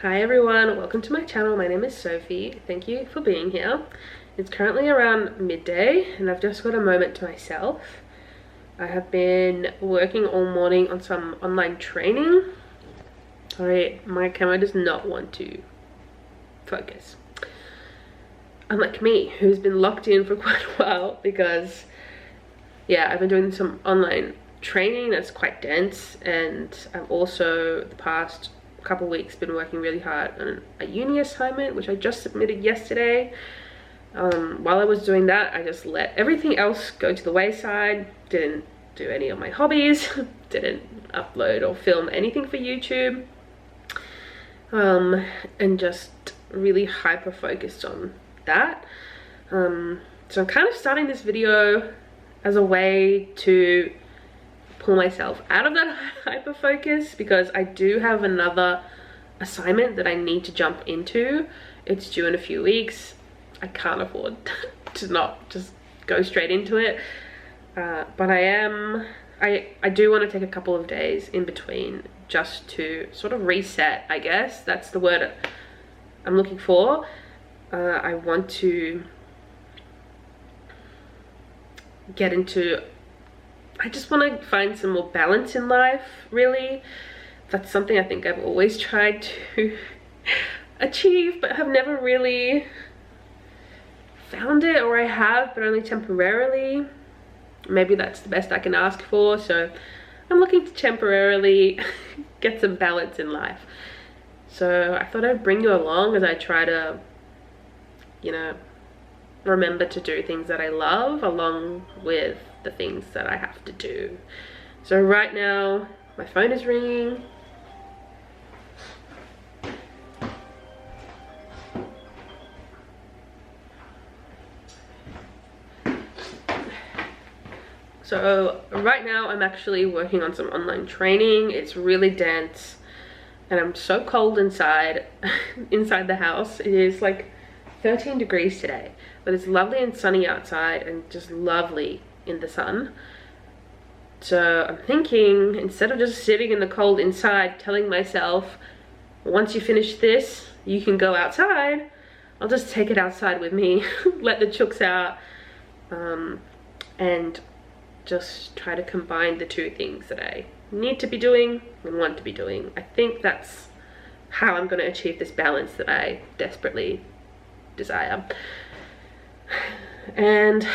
Hi everyone, welcome to my channel. My name is Sophie. Thank you for being here. It's currently around midday and I've just got a moment to myself. I have been working all morning on some online training. Sorry, my camera does not want to focus. Unlike me, who's been locked in for quite a while because, yeah, I've been doing some online training that's quite dense, and I've also, the past couple weeks, been working really hard on a uni assignment which I just submitted yesterday. While I was doing that, I just let everything else go to the wayside. Didn't do any of my hobbies, didn't upload or film anything for YouTube, and just really hyper focused on that. So I'm kind of starting this video as a way to pull myself out of that hyper focus, because I do have another assignment that I need to jump into. It's due in a few weeks. I can't afford to not just go straight into it, but I do want to take a couple of days in between just to sort of reset, I guess that's the word I'm looking for. I want to get into, I just want to find some more balance in life, really. That's something I think I've always tried to achieve, but have never really found it, or I have, but only temporarily. Maybe that's the best I can ask for, so I'm looking to temporarily get some balance in life. So I thought I'd bring you along as I try to, you know, remember to do things that I love along with the things that I have to do. So right now my phone is ringing. So right now I'm actually working on some online training. It's really dense and I'm so cold inside inside the house. It is like 13 degrees today, but it's lovely and sunny outside and just lovely in the sun. So I'm thinking, instead of just sitting in the cold inside telling myself, once you finish this you can go outside, I'll just take it outside with me, let the chooks out, and just try to combine the two things that I need to be doing and want to be doing. I think that's how I'm going to achieve this balance that I desperately desire. And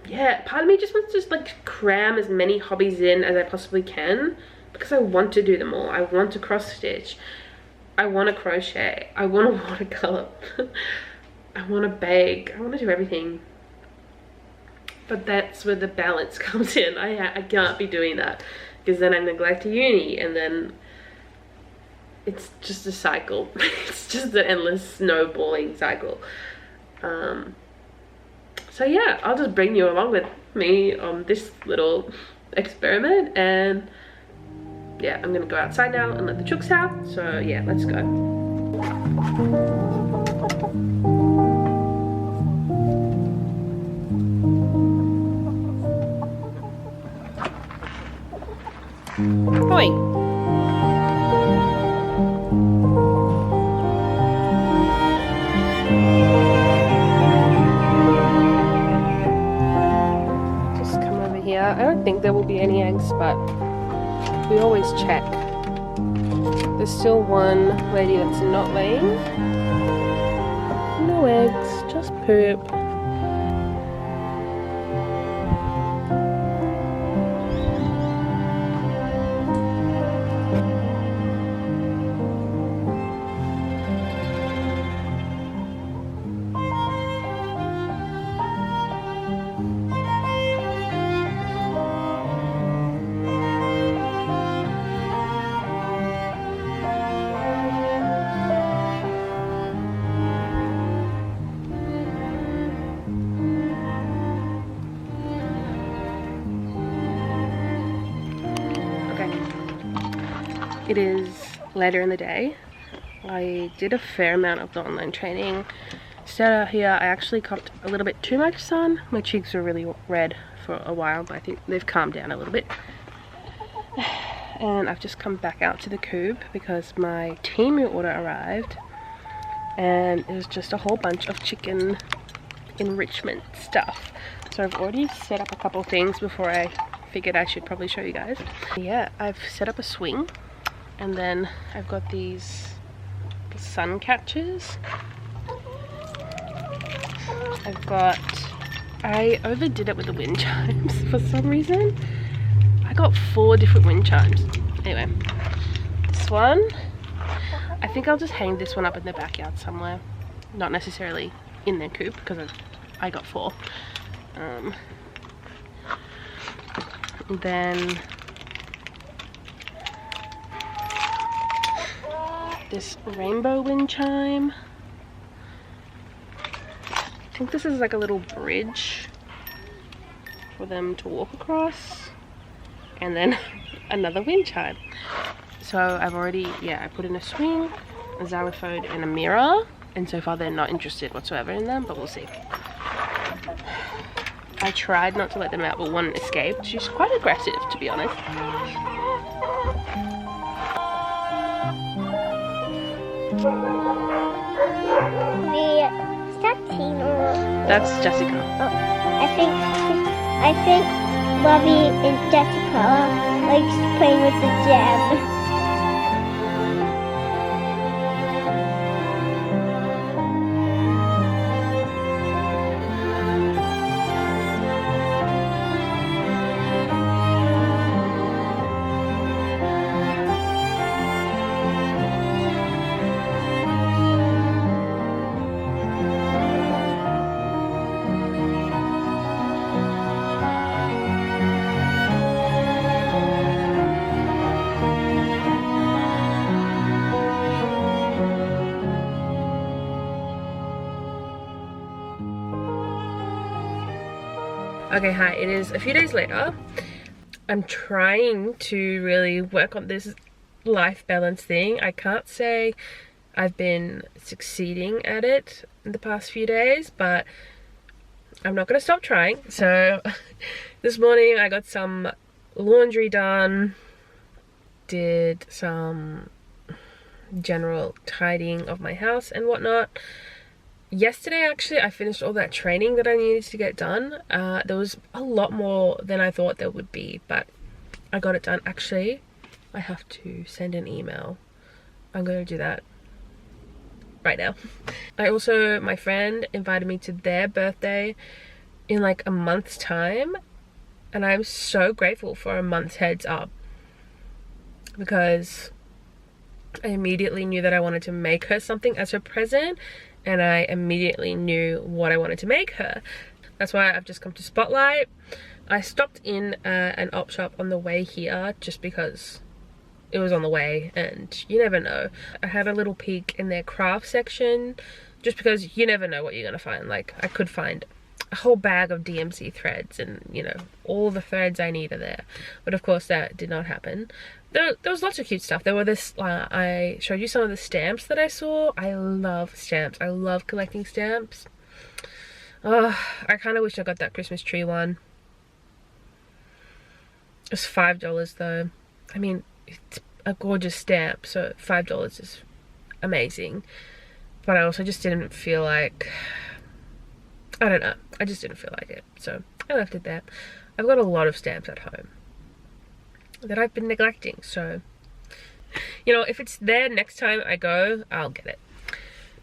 yeah, part of me just wants to just like cram as many hobbies in as I possibly can, because I want to do them all. I want to cross stitch, I want to crochet, I want to watercolor, I want to bake, I want to do everything. But that's where the balance comes in. I can't be doing that, because then I neglect uni and then it's just a cycle. It's just an endless snowballing cycle. So yeah, I'll just bring you along with me on this little experiment, and yeah, I'm gonna go outside now and let the chooks out. So yeah, let's go. Going. I don't think there will be any eggs, but we always check. There's still one lady that's not laying. No eggs, just poop. It is later in the day. I did a fair amount of the online training. So here I actually copped a little bit too much sun. My cheeks were really red for a while, but I think they've calmed down a little bit. and I've just come back out to the coop because my team meal order arrived, and it was just a whole bunch of chicken enrichment stuff. So I've already set up a couple of things before I figured I should probably show you guys. Yeah, I've set up a swing, and then I've got these sun catchers. I overdid it with the wind chimes for some reason. I got 4 different wind chimes. Anyway, this one, I think I'll just hang this one up in the backyard somewhere. Not necessarily in their coop because I got 4. And then this rainbow wind chime. I think this is like a little bridge for them to walk across, and then another wind chime. So I've already, I put in a swing, a xylophone, and a mirror, and so far they're not interested whatsoever in them, but we'll see. I tried not to let them out, but one escaped. She's quite aggressive, to be honest. That's Jessica. Oh, I think Bobby and Jessica likes playing with the jam. Okay, hi, it is a few days later. I'm trying to really work on this life balance thing. I can't say I've been succeeding at it in the past few days, but I'm not going to stop trying. So this morning I got some laundry done, did some general tidying of my house and whatnot. Yesterday, actually, I finished all that training that I needed to get done. There was a lot more than I thought there would be, but I got it done. Actually, I have to send an email. I'm going to do that right now. My friend invited me to their birthday in like a month's time, and I'm so grateful for a month's heads up because I immediately knew that I wanted to make her something as her present, and I immediately knew what I wanted to make her. That's why I've just come to Spotlight. I stopped in an op shop on the way here just because it was on the way, and you never know. I had a little peek in their craft section just because you never know what you're gonna find. Like, I could find a whole bag of DMC threads, and you know, all the threads I need are there, but of course that did not happen. There was lots of cute stuff. There were I showed you some of the stamps that I saw. I love stamps. I love collecting stamps. I kind of wish I got that Christmas tree one. It's $5 though. I mean, it's a gorgeous stamp, so $5 is amazing. But I also just didn't feel like, I don't know, I just didn't feel like it, so I left it there. I've got a lot of stamps at home that I've been neglecting, so you know, if it's there next time I go, I'll get it.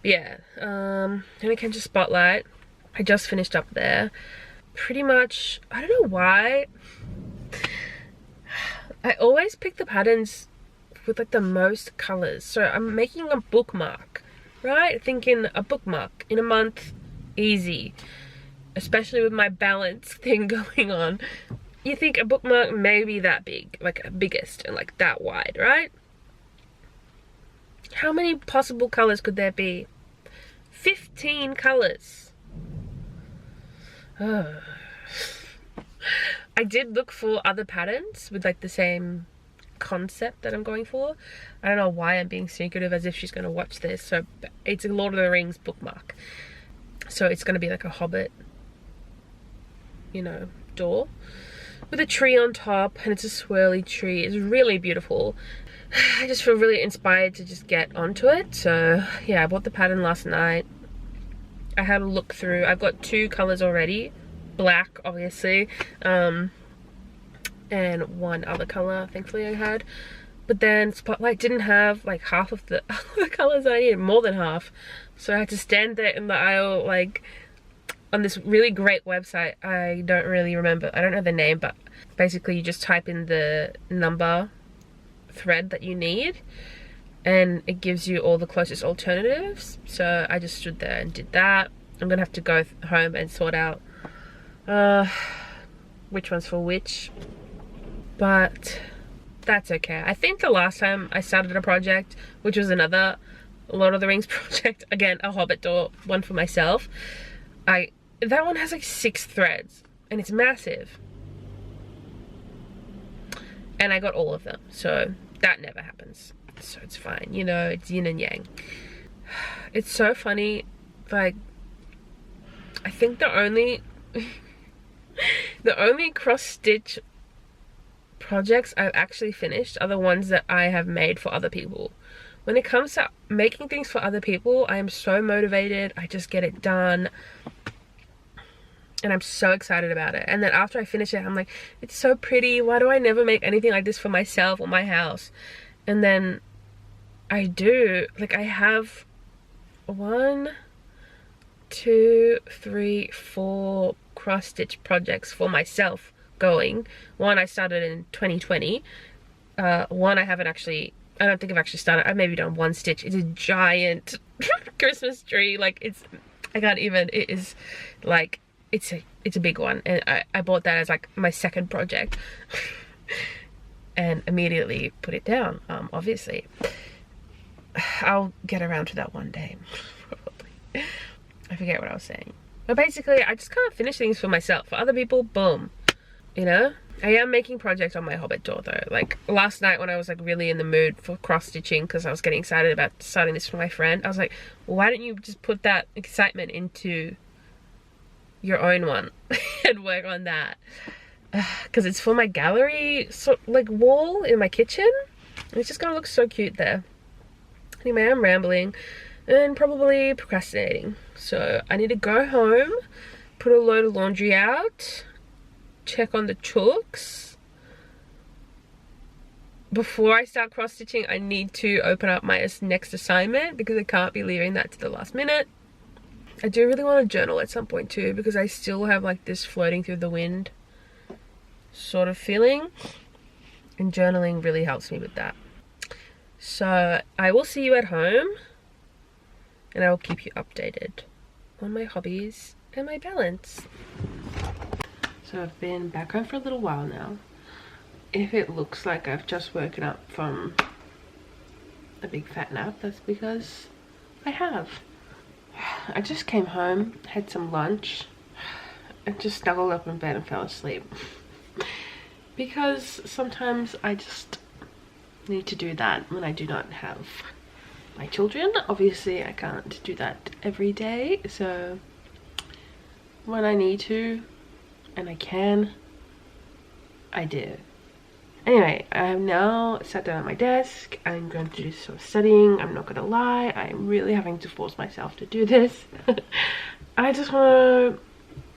But yeah, then we came to Spotlight. I just finished up there. Pretty much, I don't know why, I always pick the patterns with like the most colors. So I'm making a bookmark, right? Thinking a bookmark in a month, easy. Especially with my balance thing going on. You think a bookmark may be that big, like biggest and like that wide, right? How many possible colors could there be? 15 colors. Oh. I did look for other patterns with like the same concept that I'm going for. I don't know why I'm being secretive as if she's going to watch this. So it's a Lord of the Rings bookmark. So it's going to be like a Hobbit, you know, door. with a tree on top, and it's a swirly tree. It's really beautiful. I just feel really inspired to just get onto it. So yeah, I bought the pattern last night. I had a look through. I've got 2 colors already, black obviously, and one other color thankfully I had. But then Spotlight didn't have like half of the colors I needed, more than half. So I had to stand there in the aisle, like on this really great website. I don't really remember, I don't know the name, but basically you just type in the number thread that you need and it gives you all the closest alternatives. So I just stood there and did that. I'm gonna have to go home and sort out which one's for which, but that's okay. I think the last time I started a project, which was another Lord of the Rings project, again a Hobbit door one for myself, that one has like 6 threads and it's massive, and I got all of them, so that never happens, so it's fine, you know, it's yin and yang. It's so funny, like I think the only cross stitch projects I've actually finished are the ones that I have made for other people. When it comes to making things for other people, I am so motivated. I just get it done and I'm so excited about it. And then after I finish it, I'm like, it's so pretty. Why do I never make anything like this for myself or my house? And then I do. Like I have 1, 2, 3, 4 cross stitch projects for myself going. One I started in 2020. One I don't think I've actually started. I've maybe done 1 stitch. It's a giant Christmas tree. Like it is like, it's a big one. And I bought that as like my second project and immediately put it down. Obviously I'll get around to that one day probably. I forget what I was saying, but basically I just can't finish things for myself. For other people, boom, you know. I am making projects on my Hobbit door though. Like last night when I was like really in the mood for cross stitching because I was getting excited about starting this for my friend, I was like, well, why don't you just put that excitement into your own one and work on that, because it's for my gallery like wall in my kitchen. It's just gonna look so cute there. Anyway, I'm rambling and probably procrastinating, so I need to go home, put a load of laundry out, check on the chooks. Before I start cross stitching, I need to open up my next assignment because I can't be leaving that to the last minute. I do really want to journal at some point too, because I still have like this floating through the wind sort of feeling, and journaling really helps me with that. So I will see you at home and I will keep you updated on my hobbies and my balance. So I've been back home for a little while now. If it looks like I've just woken up from a big fat nap, that's because I have. I just came home, had some lunch, and just snuggled up in bed and fell asleep. Because sometimes I just need to do that when I do not have my children. Obviously I can't do that every day, so when I need to and I can, I do. Anyway, I have now sat down at my desk. I'm going to do some studying. I'm not gonna lie, I'm really having to force myself to do this. I just want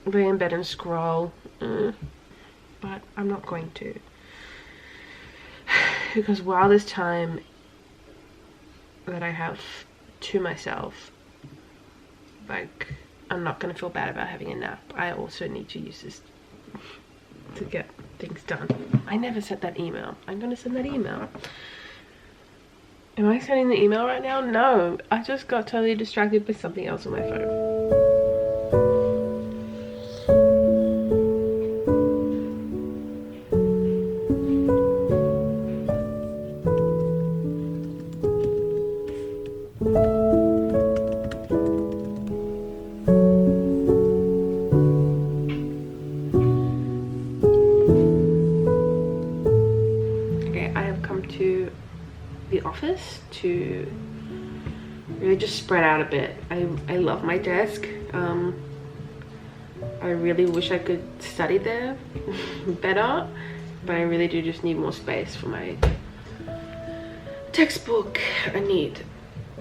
to lay in bed and scroll, but I'm not going to, because while this time that I have to myself, like, I'm not gonna feel bad about having a nap. I also need to use this to get things done. I never sent that email. I'm gonna send that email. Am I sending the email right now? No, I just got totally distracted by something else on my phone. Office to really just spread out a bit. I love my desk. I really wish I could study there better, but I really do just need more space for my textbook. I need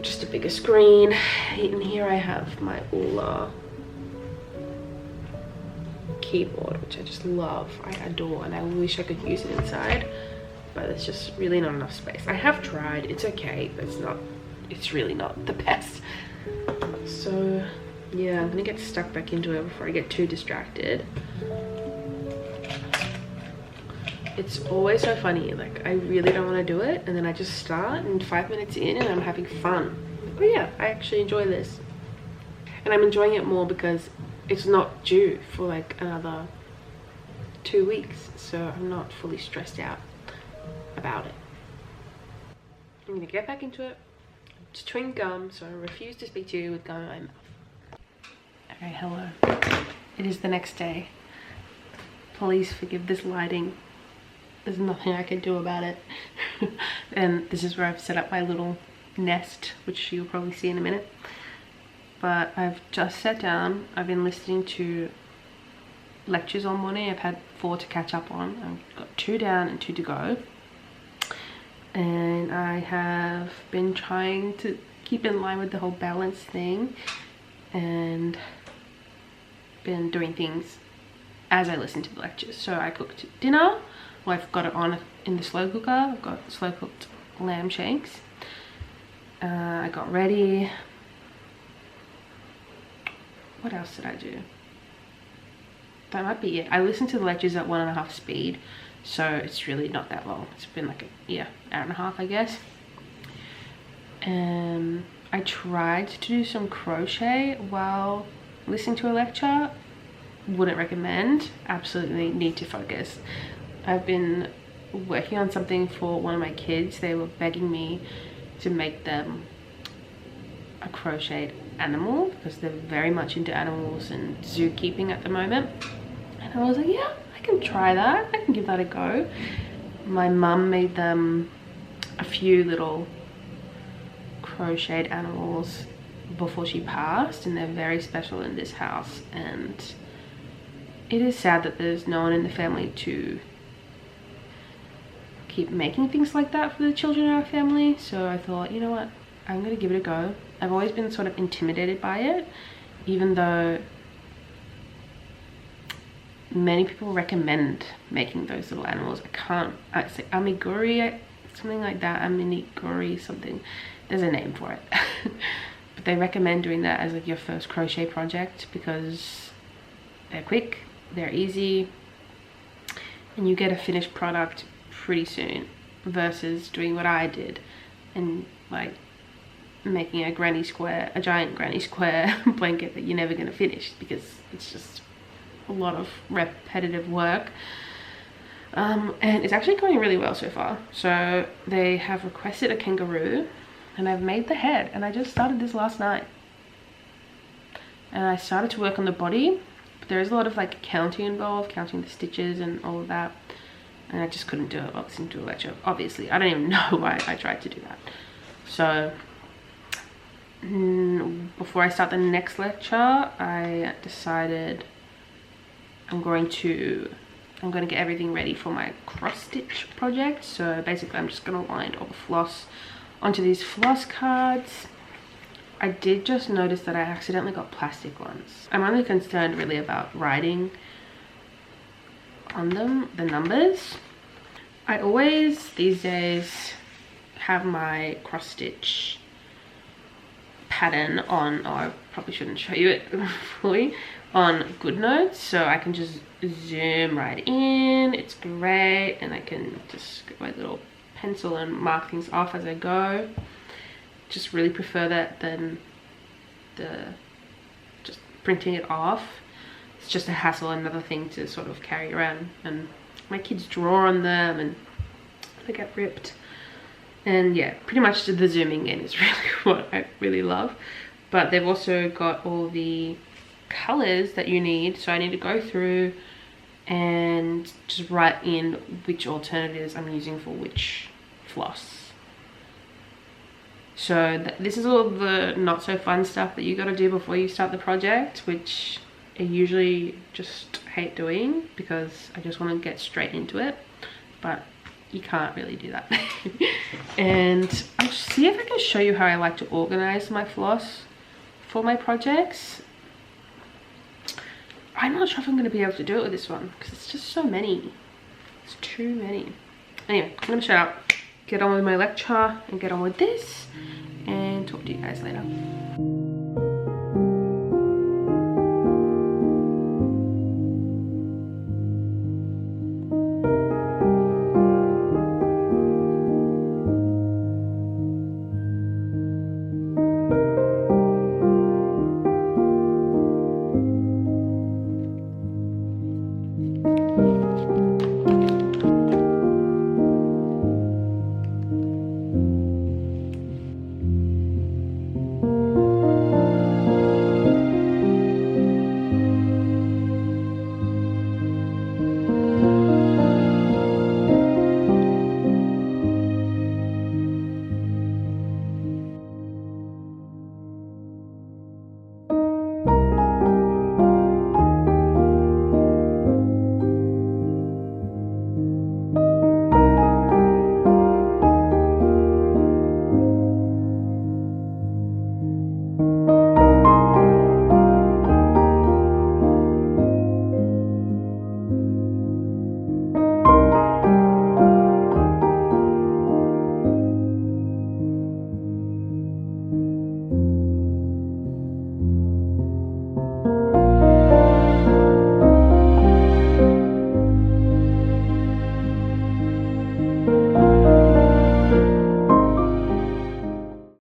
just a bigger screen. And here I have my Ula keyboard, which I just love, I adore, and I wish I could use it inside, but there's just really not enough space. I have tried, it's okay, but it's really not the best. So yeah, I'm gonna get stuck back into it before I get too distracted. It's always so funny, like I really don't want to do it, and then I just start, and 5 minutes in and I'm having fun. Oh yeah, I actually enjoy this, and I'm enjoying it more because it's not due for like another 2 weeks, so I'm not fully stressed out about it. I'm gonna get back into it. I'm just chewing gum, so I refuse to speak to you with gum in my mouth. Okay, hello. It is the next day. Please forgive this lighting. There's nothing I can do about it. And this is where I've set up my little nest, which you'll probably see in a minute. But I've just sat down. I've been listening to lectures all morning. I've had 4 to catch up on. I've got 2 down and 2 to go. And I have been trying to keep in line with the whole balance thing, and been doing things as I listen to the lectures. So I cooked dinner. Well, I've got it on in the slow cooker. I've got slow cooked lamb shanks. I got ready. What else did I do? That might be it. I listened to the lectures at 1.5 speed, so it's really not that long. It's been like hour and a half, I guess. I tried to do some crochet while listening to a lecture. Wouldn't recommend. Absolutely need to focus. I've been working on something for one of my kids. They were begging me to make them a crocheted animal because they're very much into animals and zookeeping at the moment. And I was like, yeah, I can try that. I can give that a go. My mum made them a few little crocheted animals before she passed, and they're very special in this house. And it is sad that there's no one in the family to keep making things like that for the children in our family. So I thought, you know what, I'm gonna give it a go. I've always been sort of intimidated by it, even though many people recommend making those little animals. I say amiguri, something like that, aminiguri something. There's a name for it. But they recommend doing that as like your first crochet project because they're quick, they're easy, and you get a finished product pretty soon, versus doing what I did and like making a giant granny square blanket that you're never going to finish because it's just a lot of repetitive work. And it's actually going really well so far. So they have requested a kangaroo, and I've made the head, and I just started this last night. And I started to work on the body, but there is a lot of like counting involved, counting the stitches and all of that, and I just couldn't do it while listening to a lecture. Obviously, I don't even know why I tried to do that. So before I start the next lecture, I decided I'm going to get everything ready for my cross stitch project. So basically I'm just going to wind all the floss onto these floss cards. I did just notice that I accidentally got plastic ones. I'm only concerned really about writing on them the numbers. I always these days have my cross stitch pattern on, I probably shouldn't show you it fully, on GoodNotes, so I can just zoom right in. It's great, and I can just get my little pencil and mark things off as I go. Just really prefer that than just printing it off. It's just a hassle, another thing to sort of carry around, and my kids draw on them and they get ripped. And yeah, pretty much the zooming in is really what I really love. But they've also got all the colors that you need, so I need to go through and just write in which alternatives I'm using for which floss. So this is all the not so fun stuff that you got to do before you start the project, which I usually just hate doing because I just want to get straight into it, but you can't really do that. And I'll see if I can show you how I like to organize my floss for my projects. I'm not sure if I'm going to be able to do it with this one because it's just so many. It's too many. Anyway, I'm going to shut up, get on with my lecture and get on with this, and talk to you guys later.